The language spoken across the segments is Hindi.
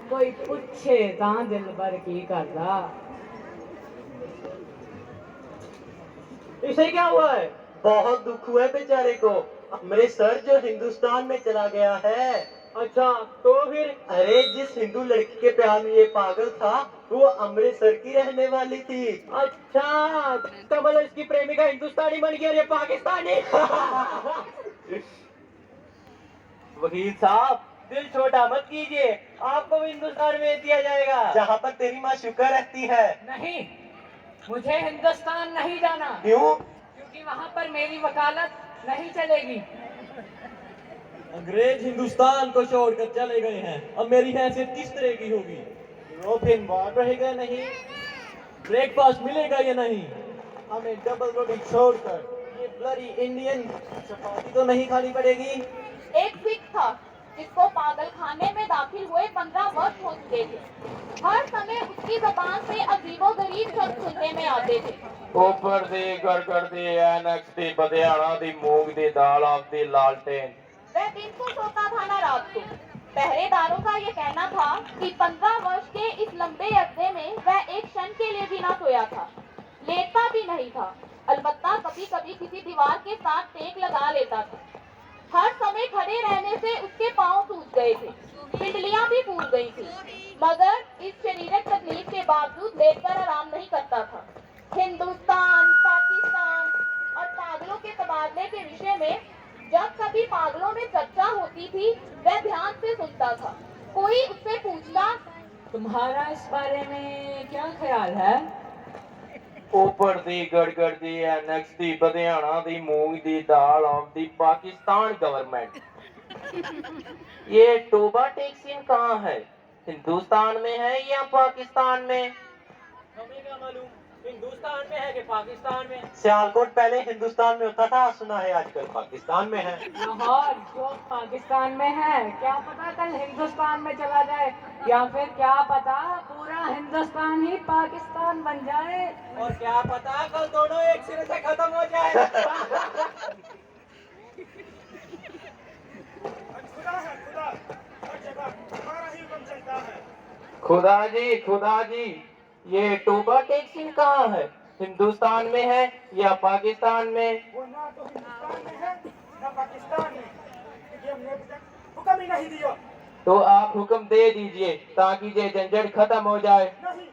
कोई पूछे तां दिल भर की करदा। इसे क्या हुआ है? बहुत दुख हुआ है बेचारे को। मेरे सर जो हिंदुस्तान में चला गया है। अच्छा, तो फिर? अरे जिस हिंदू लड़की के प्यार में ये पागल था वो अमृतसर की रहने वाली थी। अच्छा, तो मतलब इसकी प्रेमिका हिंदुस्तानी बन गई और ये पाकिस्तानी। वकील साहब, दिल छोटा मत कीजिए, आपको भी हिंदुस्तान में दिया जाएगा जहाँ पर तेरी माँ शुक्र रहती है। नहीं, मुझे हिंदुस्तान नहीं जाना। क्यों? क्योंकि वहाँ पर मेरी वकालत नहीं चलेगी। अंग्रेज हिंदुस्तान को छोड़कर चले गए हैं, अब मेरी हैसियत किस तरह की होगी? यूरोपियन बार रहेगा नहीं, ब्रेकफास्ट मिलेगा या नहीं? हमें डबल रोटी छोड़कर ये ब्लडी इंडियन चपाती तो नहीं खानी पड़ेगी। एक सिख था जिसको पागल खाने में दाखिल हुए 15 वर्ष हो चुके थे। हर समय उसकी जबान से अजीबोगरीब शब्द सुनने में आते थे। ऊपर दी गड़गड़ दी एनक्स दी बधियाना दी मूंग दी दाल आप दी लालटेन। वह दिन को सोता था न रात को। पहरेदारों का यह कहना था कि 15 वर्ष के इस लंबे अरसे में वह एक क्षण के लिए भी ना सोया था, लेटता भी नहीं था। अलबत्ता कभी कभी किसी दीवार के साथ टेक लगा लेता था। हर समय खड़े रहने से उसके पांव सूज गए थे, पिंडलियां भी फूल गई थी, मगर इस शारीरिक तकलीफ के बावजूद लेटकर आराम नहीं करता था। हिंदुस्तान, पाकिस्तान और पागलों के तबादले के विषय में जब कभी पागलों में चर्चा होती थी वह ध्यान से सुनता था। कोई उससे पूछता, तुम्हारा इस बारे में क्या ख्याल है? ऊपर दी गड़गड़ दी एनक्स दी बधियाना दी मूंग दी दाल ऑफ दी पाकिस्तान गवर्नमेंट। ये टोबा टेक्सिन कहाँ है? हिंदुस्तान में है या पाकिस्तान में? हमें क्या मालूम हिंदुस्तान में है कि पाकिस्तान में। सियालकोट पहले हिंदुस्तान में होता था, सुना है आजकल पाकिस्तान में है। लाहौर जो पाकिस्तान में है, क्या पता कल हिंदुस्तान में चला जाए, या फिर क्या पता पूरा हिंदुस्तान ही पाकिस्तान बन जाए। और क्या पता कल दोनों एक सिरे से खत्म हो जाए। खुदा जी, ये टोबा टेक्सिन कहाँ है? हिंदुस्तान में है या पाकिस्तान में? वो ना तो हिंदुस्तान में है ना पाकिस्तान में, क्योंकि हमने अभी तक हुक्म ही नहीं दिया। तो आप हुक्म दे दीजिए ताकि ये झंझट खत्म हो जाए। नहीं,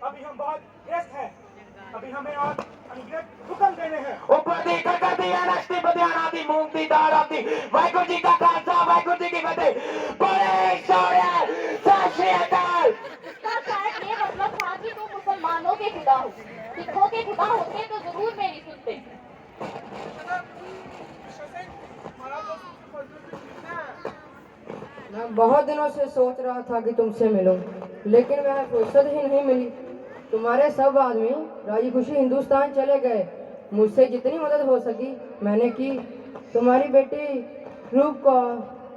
अभी हम बहुत व्यस्त हैं, अभी हमें और अनुग्रह हुक्म देने हैं। ऊपर दी गड़गड़ दी एनक्स दी बधियाना दी मूंग दी दाल आती वाहिगुरु जी का खालसा वाहिगुरु जी की फतेह। बड़े शौर्य सत श्री अकाल। इसका शायद ये मतलब था कि तुम मुसलमानों के खुदा हो। सिखों के खुदा होते तो जरूर मेरी सुनते। मैं बहुत दिनों से सोच रहा था कि तुमसे मिलूं, लेकिन वह फुर्सत ही नहीं मिली। तुम्हारे सब आदमी राजी खुशी हिंदुस्तान चले गए। मुझसे जितनी मदद हो सकी मैंने की। तुम्हारी बेटी रूप कौर।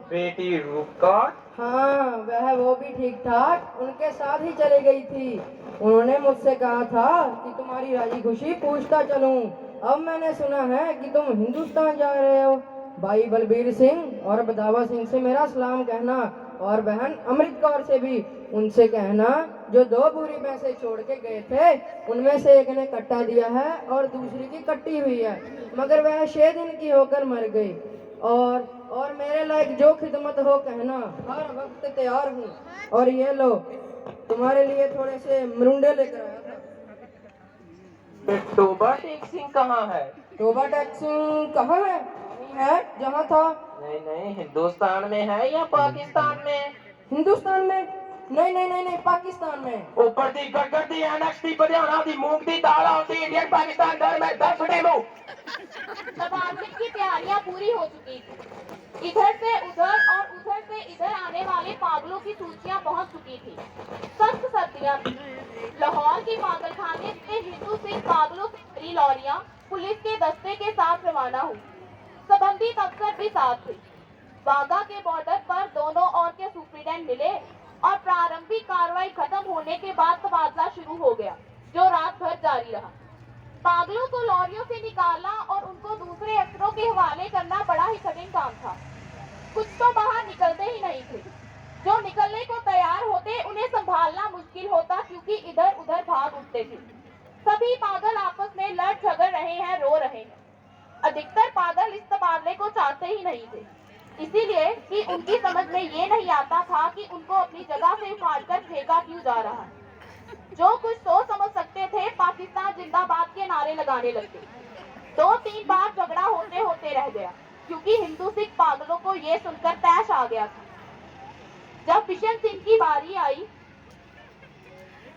बेटी रूपकौर? हाँ, वो भी ठीक ठाक उनके साथ ही चली गई थी। उन्होंने मुझसे कहा था कि तुम्हारी राजी खुशी पूछता चलूं। अब मैंने सुना है कि तुम हिंदुस्तान जा रहे हो। भाई बलबीर सिंह और बदावा सिंह से मेरा सलाम कहना, और बहन अमृत कौर से भी उनसे कहना जो 2 बोरी पैसे छोड़ के गए थे उनमें से एक ने कट्टा दिया है और दूसरी की कट्टी हुई है, मगर वह 6 दिन की होकर मर गई। और मेरे लायक जो खिदमत हो कहना, हर वक्त तैयार हूँ। और ये लो, तुम्हारे लिए थोड़े से मरुंडे लेकर आया था। टोबा टेक्सिन कहाँ है? टोबा टैक्सिंग कहाँ है? जहाँ था। नहीं, हिंदुस्तान में है या पाकिस्तान में? हिंदुस्तान में? नहीं, पाकिस्तान में। ऊपर दी गड़गड़ दी एनक्स दी बधियाना दी मूंग दी दाल आती इंडियन पाकिस्तान गवर्नमेंट 10 डेमो। तबादले की तैयारियां पूरी हो चुकी थी। इधर से उधर और उधर से इधर आने वाले पागलों की सूचियां पहुंच चुकी थी। सख्त सर्दियां थी। लाहौर की पागलखाने से हिंदू सिख पागलों की भरी लॉरियां पुलिस के दस्ते के साथ रवाना हुई। संबंधित अफसर भी साथ थे। वाघा के बॉर्डर पर दोनों ओर के सुप्रीडेंट मिले और प्रारंभिक कार्रवाई खत्म होने के बाद तबादला शुरू हो गया, जो रात भर जारी रहा। पागलों को लॉरियों से निकालना और उनको दूसरे अफसरों के हवाले करना बड़ा ही कठिन काम था। कुछ तो बाहर निकलते ही नहीं थे। जो निकलने को तैयार संभालना मुश्किल होता क्योंकि इधर उधर भाग उठते थे। सभी पागल आपस में लड़ झगड़ रहे हैं, रो रहे हैं। अधिकतर पागल इस तबादले को चाहते ही नहीं थे, इसीलिए कि उनकी समझ में ये नहीं आता था कि उनको अपनी जगह से उखाड़कर फेंका क्यों जा रहा है। जो कुछ सोच समझ सकते थे पाकिस्तान जिंदाबाद के नारे लगाने लगते। 2-3 बार झगड़ा होते होते रह गया क्योंकि हिंदू सिख पागलों को ये सुनकर तैश आ गया था। जब बिशन सिंह की बारी आई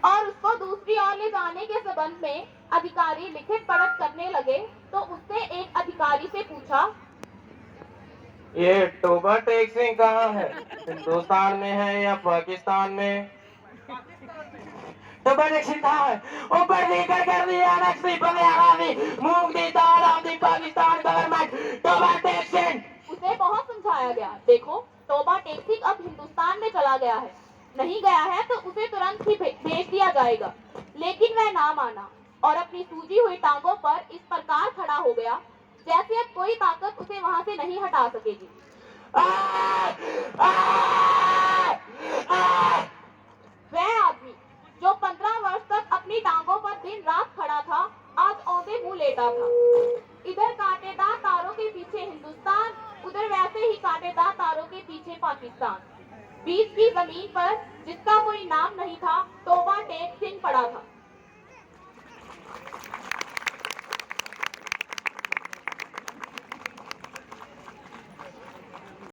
और उसको दूसरी ओर ले जाने के संबंध में अधिकारी लिखित पढ़त करने लगे तो उसने एक अधिकारी से पूछा, ये टोबा टेक सिंह कहाँ है? हिंदुस्तान में है या पाकिस्तान में? टोबा टेक सिंह कहाँ है? ऊपर नीकर कर दिया नक्सली बंदियाना दी मूंग दी दाल ऑफ दी पाकिस्तान गवर्नमेंट। टोबा टेक सिंह उसे बहुत समझाया गया, देखो तोबा टेक सिंह अब हिंदुस्तान में चला गया है, नहीं गया है तो उसे तुरंत ही भेज दिया जाएगा। लेकिन वह ना माना और अपनी सूजी हुई टांगों पर इस प्रकार खड़ा हो गया जैसे अब कोई ताकत उसे वहां से नहीं हटा सकेगी। वह आदमी जो 15 वर्ष तक अपनी टांगों पर दिन रात खड़ा था आज औंधे मुंह लेटा था। इधर कांटेदार तारों के पीछे हिंदुस्तान, उधर वैसे ही कांटेदार तारों के पीछे पाकिस्तान। बीच की जमीन पर जिसका कोई